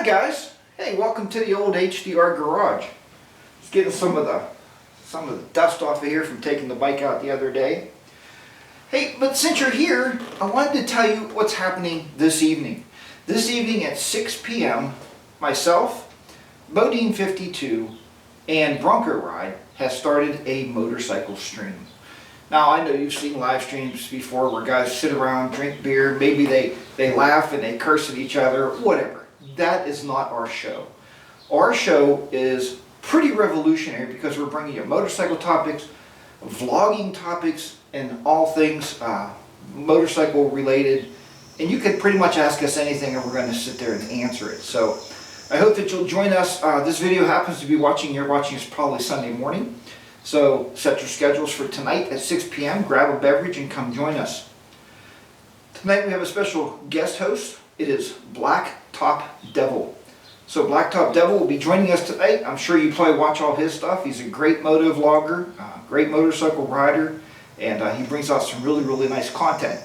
guys. Hey, welcome to the old HDR garage. Just getting some of the dust off of here from taking the bike out the other day. Hey, but since you're here, I wanted to tell you what's happening this evening. This evening at 6 p.m., myself, Bodine 52, and Bronco Ride has started a motorcycle stream. Now, I know you've seen live streams before where guys sit around, drink beer, maybe they laugh and they curse at each other, whatever. That is not our show. Our show is pretty revolutionary because we're bringing you motorcycle topics, vlogging topics, and all things motorcycle related. And you can pretty much ask us anything and we're going to sit there and answer it. So I hope that you'll join us. This video happens to be you're watching this probably Sunday morning. So set your schedules for tonight at 6 p.m. Grab a beverage and come join us. Tonight we have a special guest host. It is Blacktop Devil. So Blacktop Devil will be joining us tonight. I'm sure you probably watch all his stuff. He's a great moto vlogger, great motorcycle rider, and he brings out some really, really nice content.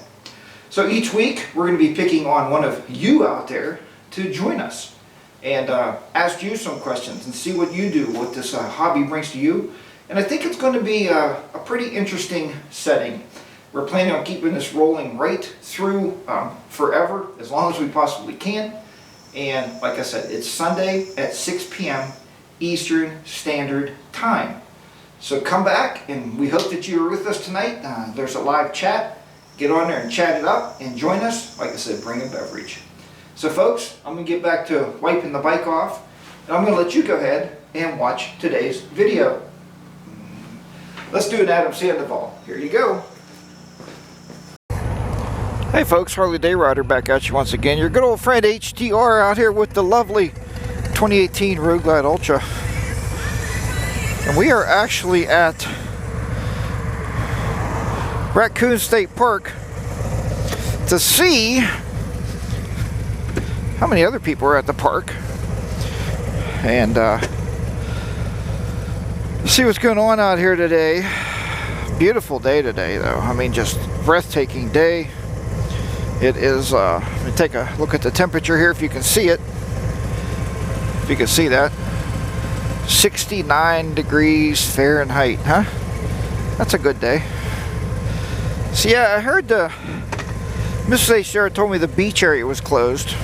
So each week we're going to be picking on one of you out there to join us and ask you some questions and see what you do, what this hobby brings to you. And I think it's going to be a pretty interesting setting. We're planning on keeping this rolling right through forever, as long as we possibly can. And like I said, it's Sunday at 6 p.m. Eastern Standard Time. So come back, and we hope that you're with us tonight. There's a live chat. Get on there and chat it up and join us. Like I said, bring a beverage. So folks, I'm going to get back to wiping the bike off, and I'm going to let you go ahead and watch today's video. Let's do an Adam Sandoval. Here you go. Hey folks, Harley Day Rider back at you once again. Your good old friend HDR out here with the lovely 2018 Road Glide Ultra. And we are actually at Raccoon State Park to see how many other people are at the park. And see what's going on out here today. Beautiful day today though. I mean, just breathtaking day. It is, let me take a look at the temperature here if you can see it. If you can see that. 69 degrees Fahrenheit, huh? That's a good day. So yeah, I heard Mrs. HDR told me the beach area was closed.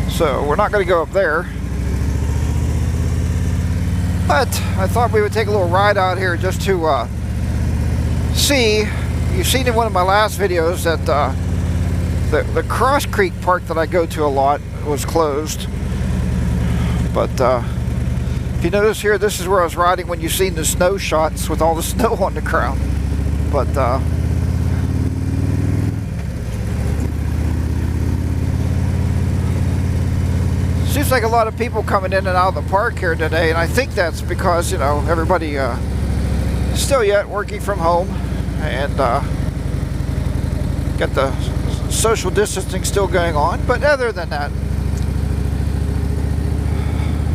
So we're not going to go up there. But I thought we would take a little ride out here just to see. You've seen in one of my last videos that the Cross Creek Park that I go to a lot was closed. But if you notice here, this is where I was riding when you've seen the snow shots with all the snow on the ground. But seems like a lot of people coming in and out of the park here today, and I think that's because, you know, everybody still yet working from home and got the social distancing still going on. But other than that,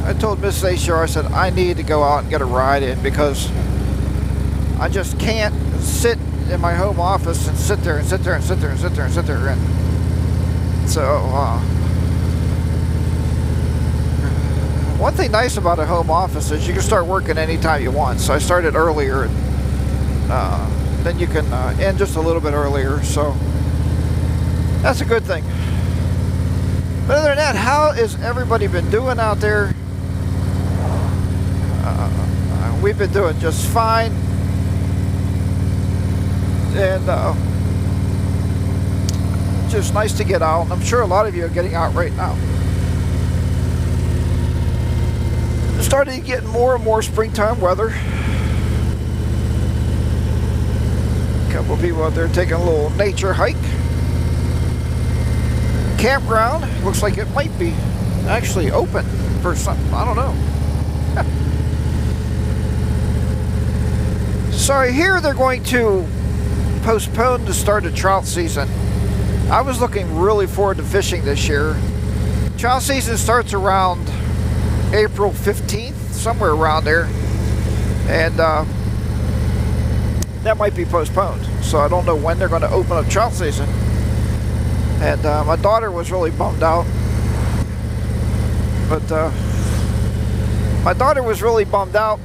I told Mrs. HDR, I said, I need to go out and get a ride in because I just can't sit in my home office and sit there and sit there and sit there and sit there and sit there. And so, one thing nice about a home office is you can start working anytime you want. So I started earlier, and then you can end just a little bit earlier. So that's a good thing. But other than that, how has everybody been doing out there? We've been doing just fine. And just nice to get out. I'm sure a lot of you are getting out right now. Starting to get more and more springtime weather. A couple of people out there taking a little nature hike. Campground looks like it might be actually open for something. I don't know. So I hear they're going to postpone the start of trout season. I was looking really forward to fishing this year. Trout season starts around April 15th, somewhere around there, and that might be postponed. So I don't know when they're going to open up trout season. And my daughter was really bummed out. But my daughter was really bummed out.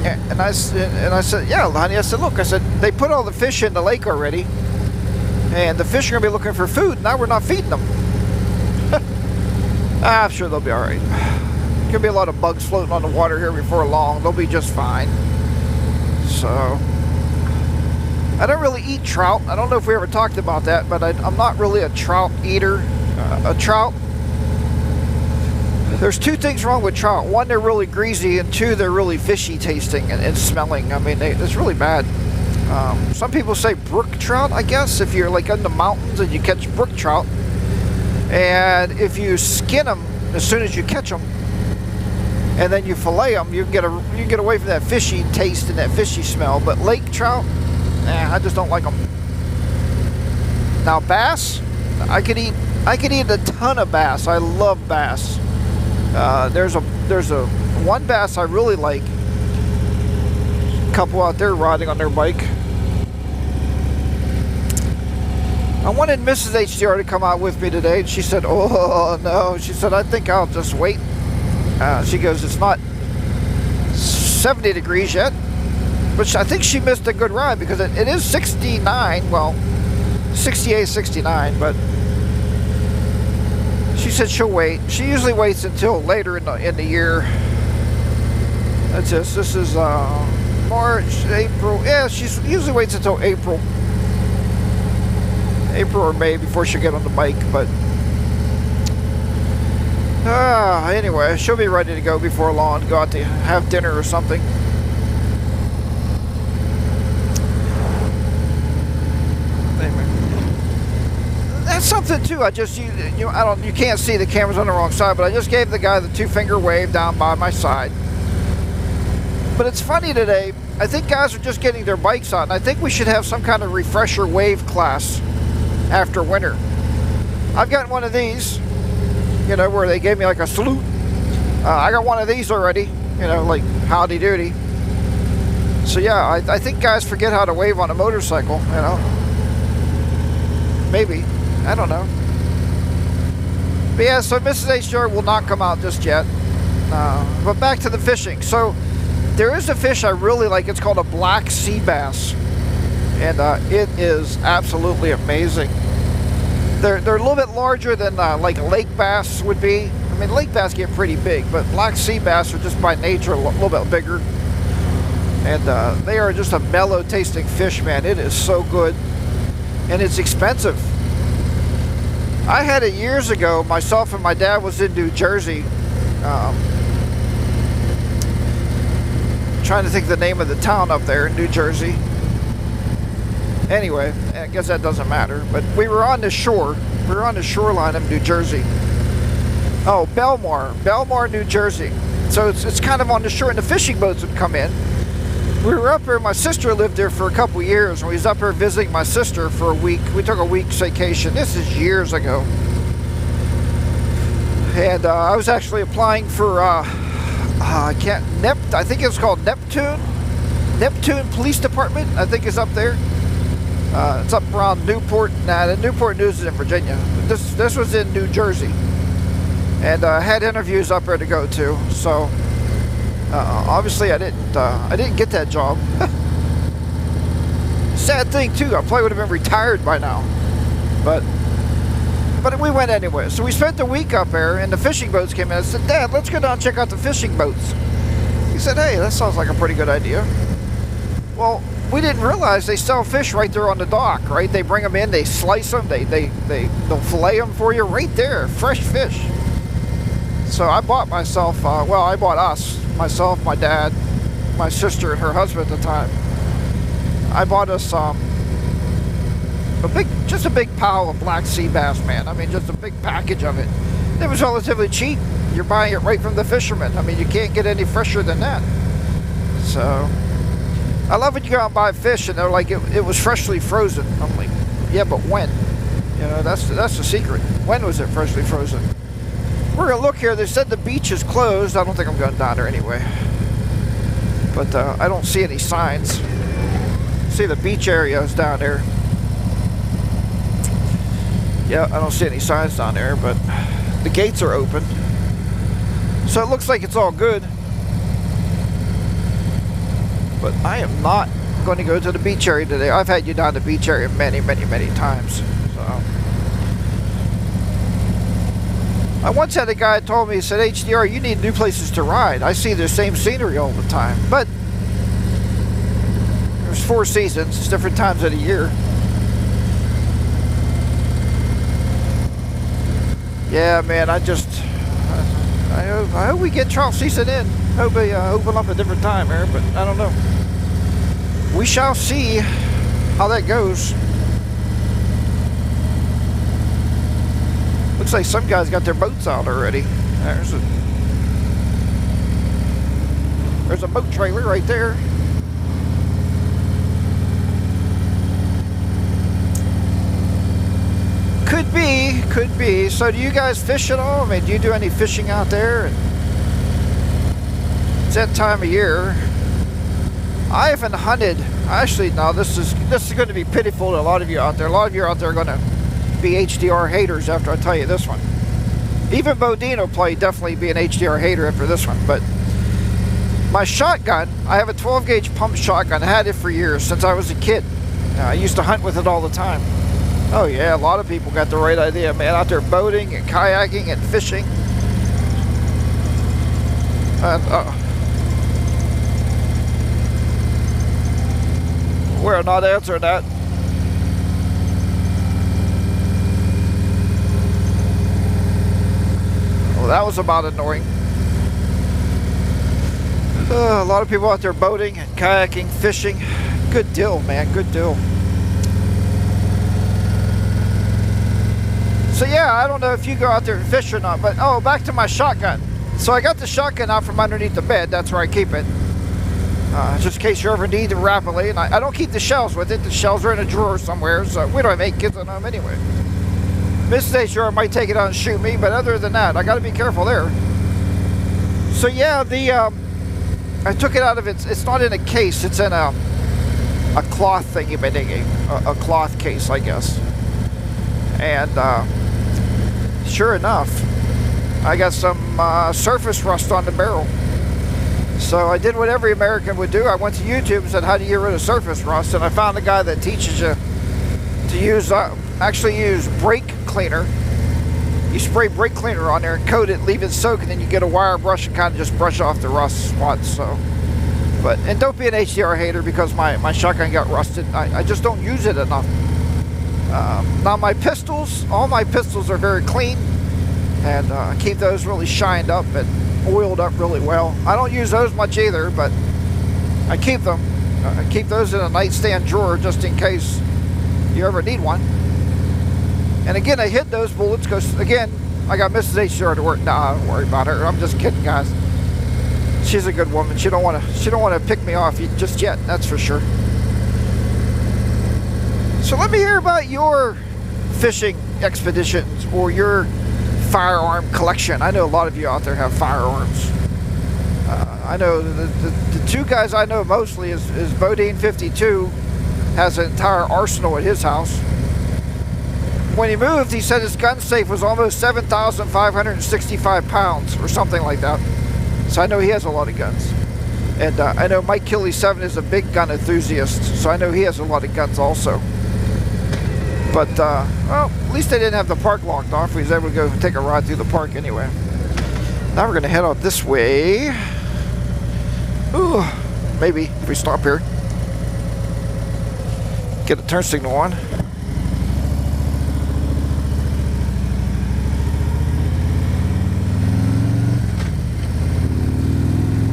And I said, yeah, honey, I said, look, I said, they put all the fish in the lake already. And the fish are going to be looking for food. Now we're not feeding them. I'm sure they'll be all right. There'll be a lot of bugs floating on the water here before long. They'll be just fine. So, I don't really eat trout. I don't know if we ever talked about that, but I'm not really a trout eater. A trout, there's two things wrong with trout. One, they're really greasy, and two, they're really fishy tasting and smelling. I mean, it's really bad. Some people say brook trout, I guess, if you're like in the mountains and you catch brook trout. And if you skin them as soon as you catch them, and then you fillet them, you get away from that fishy taste and that fishy smell. But lake trout, I just don't like them. Now bass, I could eat a ton of bass. I love bass. There's one bass I really like. A couple out there riding on their bike. I wanted Mrs. HDR to come out with me today, and she said, oh no, she said, I think I'll just wait. She goes, it's not 70 degrees yet, but I think she missed a good ride because it is 69, well, 68, 69, but she said she'll wait. She usually waits until later in the year. That's this. This is March, April. Yeah, she usually waits until April or May before she'll get on the bike. But anyway, she'll be ready to go before long. Go out to have dinner or something. That's something too. I you can't see, the camera's on the wrong side, but I just gave the guy the 2-finger wave down by my side. But it's funny today, I think guys are just getting their bikes out, and I think we should have some kind of refresher wave class after winter. I've got one of these, where they gave me like a salute. I got one of these already, like howdy doody. So yeah, I think guys forget how to wave on a motorcycle, Maybe. I don't know. But yeah, so Mrs. HDR will not come out just yet. But back to the fishing. So there is a fish I really like. It's called a black sea bass. And it is absolutely amazing. They're a little bit larger than like lake bass would be. I mean, lake bass get pretty big, but black sea bass are just by nature a little bit bigger. And they are just a mellow tasting fish, man. It is so good. And it's expensive. I had it years ago. Myself and my dad was in New Jersey. Trying to think the name of the town up there in New Jersey. Anyway, I guess that doesn't matter. But we were on the shore. We were on the shoreline of New Jersey. Oh, Belmar, New Jersey. So it's kind of on the shore, and the fishing boats would come in. We were up there. My sister lived there for a couple years, and we was up there visiting my sister for a week. We took a week's vacation. This is years ago. And I was actually applying for, I think it's called Neptune Police Department, I think is up there. It's up around Newport. The Newport News is in Virginia. This was in New Jersey. And I had interviews up there to go to, so... obviously I didn't get that job. Sad thing too, I probably would have been retired by now. But we went anyway. So we spent the week up there, and the fishing boats came in. I said, Dad, let's go down and check out the fishing boats. He said, hey, that sounds like a pretty good idea. Well, we didn't realize they sell fish right there on the dock, right? They bring them in, they slice them, they'll fillet them for you right there, fresh fish. So I bought myself, I bought us, myself, my dad, my sister, and her husband at the time. I bought us just a big pile of black sea bass, man. I mean, just a big package of it. It was relatively cheap. You're buying it right from the fisherman. I mean, you can't get any fresher than that. So, I love when you go out and buy fish and they're like, it was freshly frozen. I'm like, yeah, but when? That's the secret. When was it freshly frozen? We're going to look here. They said the beach is closed. I don't think I'm going down there anyway. But I don't see any signs. See, the beach area is down there. Yeah, I don't see any signs down there, but the gates are open. So it looks like it's all good. But I am not going to go to the beach area today. I've had you down the beach area many, many, many times. So I once had a guy told me, he said, HDR, you need new places to ride. I see the same scenery all the time. But there's 4 seasons, it's different times of the year. Yeah, man, I hope we get trout season in. Hope they open up a different time here, but I don't know. We shall see how that goes. Looks like some guys got their boats out already. There's a boat trailer right there. Could be. So do you guys fish at all? I mean, do you do any fishing out there? It's that time of year. I haven't hunted. Actually, no, this is going to be pitiful to a lot of you out there. A lot of you out there are going to be HDR haters after I tell you this one. Even Bodine will probably definitely be an HDR hater after this one. But my shotgun, I have a 12 gauge pump shotgun. I had it for years, since I was a kid. I used to hunt with it all the time. Oh yeah, a lot of people got the right idea, man. Out there boating and kayaking and fishing. We're not answering that. Well, that was about annoying. A lot of people out there boating and kayaking, fishing. Good deal, man, good deal. So yeah, I don't know if you go out there and fish or not, but oh, back to my shotgun. So I got the shotgun out from underneath the bed. That's where I keep it. Just in case you ever need it rapidly. And I don't keep the shells with it. The shells are in a drawer somewhere, so we don't have 8 kids at home anyway. Mrs. H.R. might take it out and shoot me, but other than that, I got to be careful there. So yeah, I took it out of it's not in a case. It's in a cloth thingy, a cloth case, I guess. And sure enough, I got some surface rust on the barrel. So I did what every American would do. I went to YouTube and said, how do you get rid of surface rust? And I found a guy that teaches you to use, actually use brake cleaner. You spray brake cleaner on there and coat it, leave it soak, and then you get a wire brush and kind of just brush off the rust spots. So, and don't be an HDR hater because my shotgun got rusted. I just don't use it enough. Now my pistols, all my pistols are very clean, and I keep those really shined up and oiled up really well. I don't use those much either, but I keep them. I keep those in a nightstand drawer just in case you ever need one. And again, I hid those bullets because, again, I got Mrs. HDR to work. Nah, don't worry about her. I'm just kidding, guys. She's a good woman. She don't want to pick me off just yet. That's for sure. So let me hear about your fishing expeditions or your firearm collection. I know a lot of you out there have firearms. I know the 2 guys I know mostly is Bodine 52 has an entire arsenal at his house. When he moved, he said his gun safe was almost 7,565 pounds or something like that. So I know he has a lot of guns. And I know Mike Killy 7 is a big gun enthusiast, so I know he has a lot of guns also. But, well, at least they didn't have the park locked off. We was able to go take a ride through the park anyway. Now we're going to head out this way. Ooh, maybe if we stop here. Get a turn signal on.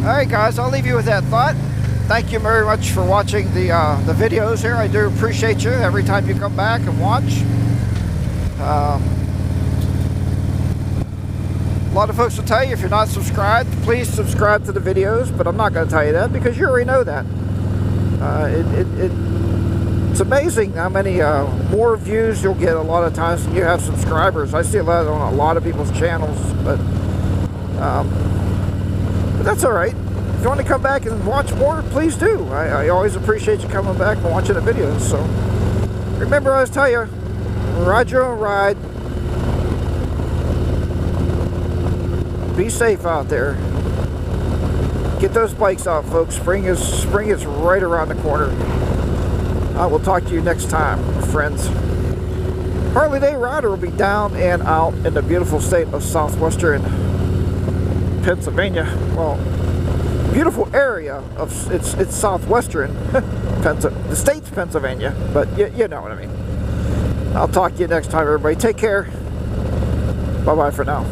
Alright guys, I'll leave you with that thought. Thank you very much for watching the videos here. I do appreciate you every time you come back and watch. A lot of folks will tell you if you're not subscribed, please subscribe to the videos, but I'm not going to tell you that because you already know that. It's amazing how many more views you'll get a lot of times than you have subscribers. I see a lot on a lot of people's channels, but that's all right. If you want to come back and watch more, please do. I always appreciate you coming back and watching the videos. So remember, I always tell you, ride your own ride. Be safe out there. Get those bikes out, folks. Spring is right around the corner. I will talk to you next time, friends. Harley Day Rider will be down and out in the beautiful state of southwestern Pennsylvania. Well, beautiful area of it's southwestern the state's Pennsylvania, but you know what I mean. I'll talk to you next time, everybody. Take care. Bye bye for now.